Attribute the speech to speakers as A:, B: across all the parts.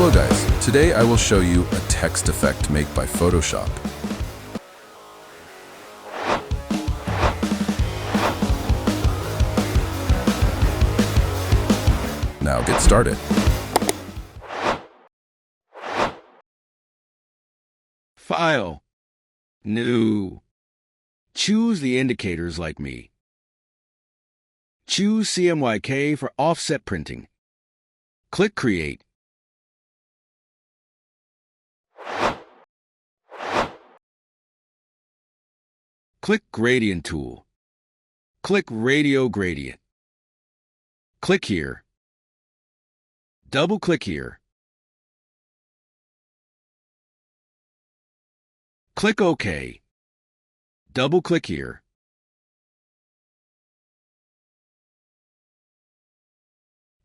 A: Hello guys, today I will show you a text effect made by Photoshop. Now get started.
B: File. New. Choose the indicators like me. Choose CMYK for offset printing. Click Create. Click Gradient tool. Click Radio Gradient. Click here. Double-click here. Click OK. Double-click here.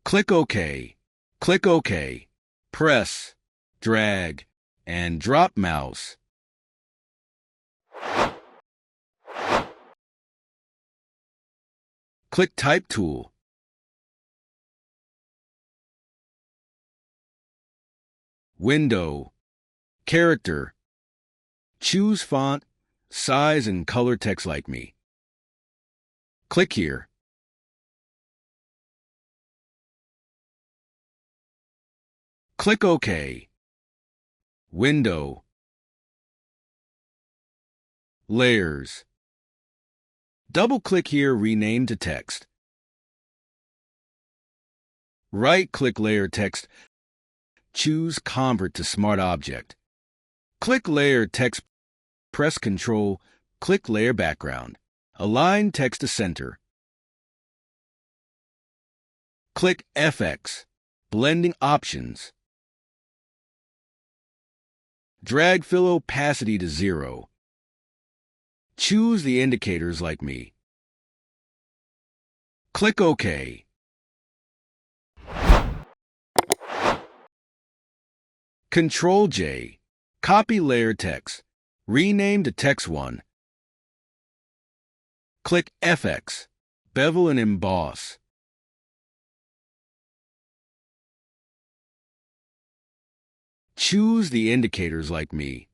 B: Click OK. Click OK. Press, drag, and drop mouse. Click Type tool. Window. Character. Choose font, size, and color text like me. Click here. Click OK. Window. Layers. Double-click here, rename to text. Right-click layer text. Choose Convert to Smart Object. Click Layer Text. Press Ctrl. Click Layer Background. Align text to center. Click FX. Blending Options. Drag fill opacity to 0. Choose the indicators like me. Click OK. Ctrl-J. Copy layer text. Rename to text 1. Click FX. Bevel and emboss. Choose the indicators like me.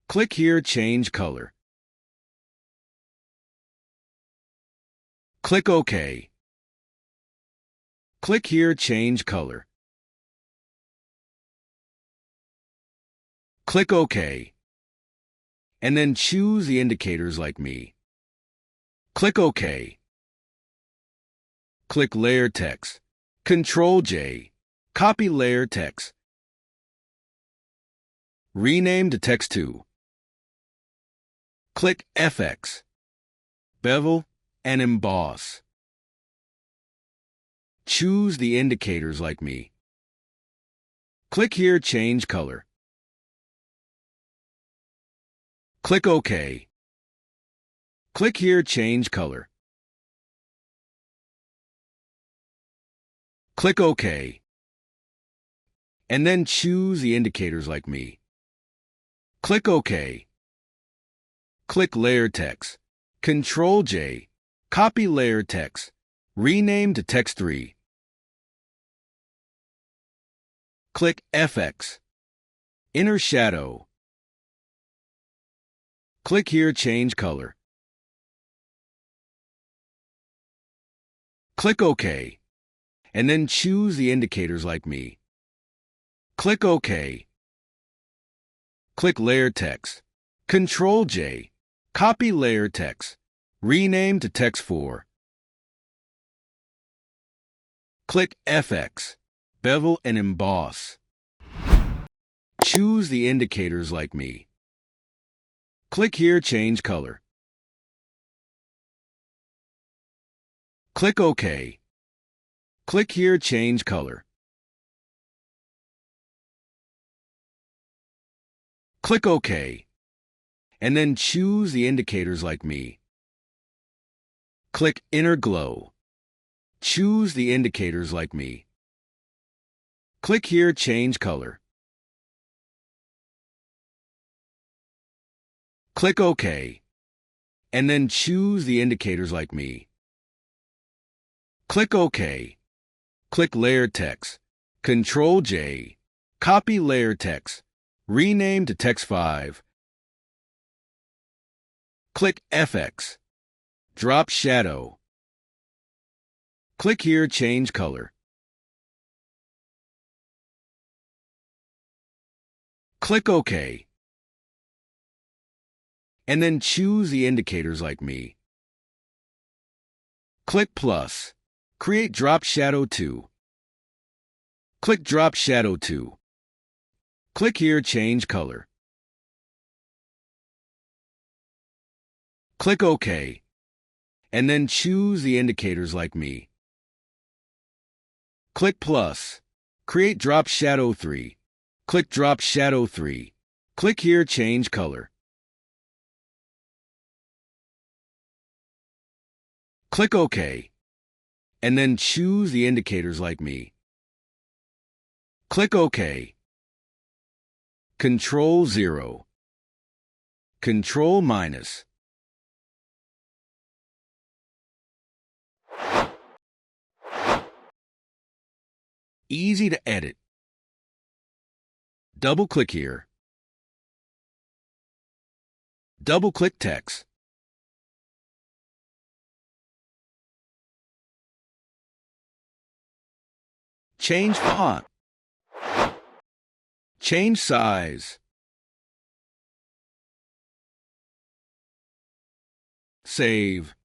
B: Click here, change color. Click OK. Click here, change color. Click OK. And then choose the indicators like me. Click OK. Click Layer Text. Ctrl-J. Copy layer text. Rename to text 2. Click FX. Bevel and emboss. Choose the indicators like me. Click here, change color. Click OK. Click here, change color. Click OK. And then choose the indicators like me. Click OK. Click Layer Text. Ctrl-J. Copy layer text. Rename to text 3. Click FX. Inner shadow. Click here, change color. Click OK. And then choose the indicators like me. Click OK. Click Layer Text. Ctrl-J. Copy layer text. Rename to text 4. Click FX. Bevel and emboss. Choose the indicators like me. Click here, change color. Click OK. Click here, change color. Click OK. And then choose the indicators like me. Click Inner Glow. Choose the indicators like me. Click here, change color. Click OK. And then choose the indicators like me. Click OK. Click Layer Text. Control J. Copy layer text. Rename to text 5. Click FX. Drop shadow. Click here, change color. Click OK. And then choose the indicators like me. Click plus. Create drop shadow 2. Click drop shadow 2. Click here, change color. Click OK. And then choose the indicators like me. Click plus. Create drop shadow 3. Click drop shadow 3. Click here, change color. Click OK. And then choose the indicators like me. Click OK. Control 0. Control minus. Easy to edit. Double-click here. Double-click text. Change font. Change size. Save.